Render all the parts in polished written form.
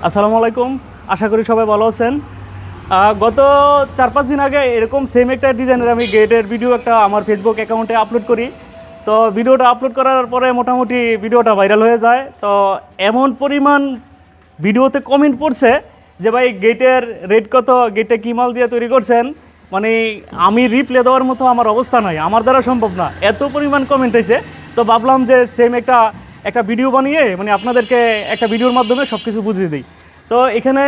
আসসালামু আলাইকুম, আশা করি সবাই ভালো আছেন। গত 4-5 দিন আগে এরকম সেম একটা ডিজাইনের আমি গেটের ভিডিও একটা আমার ফেসবুক অ্যাকাউন্টে আপলোড করি। তো ভিডিওটা আপলোড করার পরে মোটামুটি ভিডিওটা ভাইরাল হয়ে যায়। তো এমন পরিমাণ ভিডিওতে কমেন্ট পড়ছে যে ভাই গেটের রেট কত, গেটে কী মাল দিয়ে তৈরি করছেন, মানে আমি রিপ্লে দেওয়ার মতো আমার অবস্থা নয়, আমার দ্বারা সম্ভব না, এত পরিমাণ কমেন্ট হয়েছে। তো ভাবলাম যে সেম একটা ভিডিও বানিয়ে মানে আপনাদেরকে একটা ভিডিওর মাধ্যমে সব কিছু বুঝিয়ে দিই। তো এখানে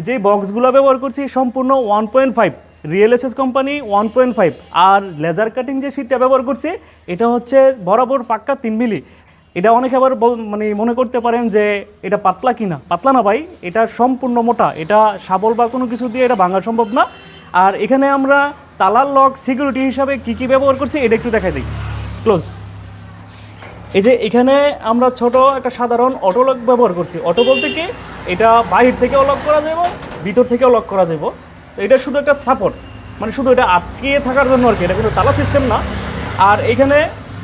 যে বক্সগুলো ব্যবহার করছি সম্পূর্ণ 1.5 রিয়েল এসএস কোম্পানি 1.5, আর লেজার কাটিং যে শিটটা ব্যবহার করছি এটা হচ্ছে বরাবর পাক্কা 3 মিলি। এটা অনেকে আবার মানে মনে করতে পারেন যে এটা পাতলা কিনা, পাতলা না ভাই, এটা সম্পূর্ণ মোটা, এটা শাবল বা কোনো কিছু দিয়ে এটা ভাঙা সম্ভব না। আর এখানে আমরা তালার লক সিকিউরিটি হিসাবে কী কী ব্যবহার করছি এটা একটু দেখাই দিই। ক্লোজ। এই যে এখানে আমরা ছোট একটা সাধারণ অটো লক ব্যবহার করছি। অটো বলতে কি, এটা বাহির থেকেও লক করা যাব, ভিতর থেকেও লক করা যাব। তো এটা শুধু একটা সাপোর্ট, মানে শুধু এটা আটকে থাকার জন্য আর কি, এটা কিন্তু তালা সিস্টেম না। আর এখানে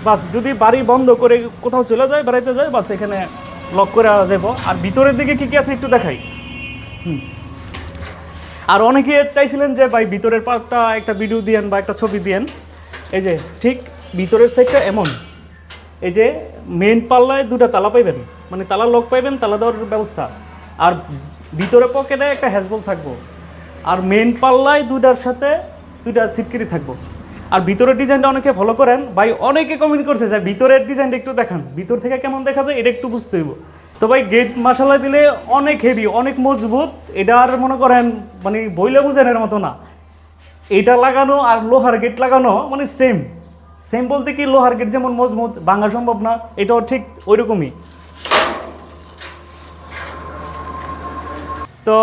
বাস যদি বাড়ি বন্ধ করে কোথাও চলে যায়, বেড়াইতে যায়, বাস এখানে লক করে যাব। আর ভিতরের দিকে কী কী আছে একটু দেখাই। আর অনেকে চাইছিলেন যে ভাই ভিতরের পার্টটা একটা ভিডিও দিয়েন বা একটা ছবি দিয়েন। এই যে ঠিক ভিতরের সাইডটা এমন, এই যে মেন পাল্লায় দুটো তালা পাইবেন, মানে তালা লক পাইবেন, তালা দেওয়ার ব্যবস্থা। আর ভিতরে পকেটে একটা হ্যাজবল থাকবো, আর মেন পাল্লায় দুটার সাথে দুইটা সিটকিরি থাকবো। আর ভিতরের ডিজাইনটা অনেকে ফলো করেন ভাই, অনেকে কমেন্ট করছে যে ভিতরের ডিজাইনটা একটু দেখান, ভিতর থেকে কেমন দেখা যায় এটা একটু বুঝতে হইব। তো ভাই গেট মাসালা দিলে অনেক হেভি, অনেক মজবুত, এটা আর মনে করেন মানে বইলে বুঝানোর মতো না। এটা লাগানো আর লোহার গেট লাগানো মানে সেম। সেম বলতে কি, লোহার গেট যেমন মজবুত, ভাঙা সম্ভব না, এটাও ঠিক ওই রকমই। তো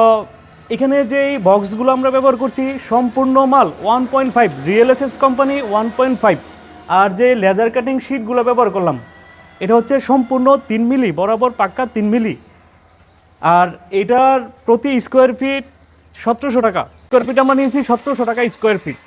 এখানে যে এই বক্সগুলো আমরা ব্যবহার করছি সম্পূর্ণ মাল 1.5 রিয়েল এসএস কোম্পানি 1.5। আর যে লেজার কাটিং শিটগুলো ব্যবহার করলাম এটা হচ্ছে সম্পূর্ণ 3 মিলি, বরাবর পাক্কা 3 মিলি। আর এটার প্রতি স্কোয়ার ফিট 1700 টাকা। স্কোয়ার ফিট আমরা নিয়েছি 1700 টাকা স্কোয়ার ফিট।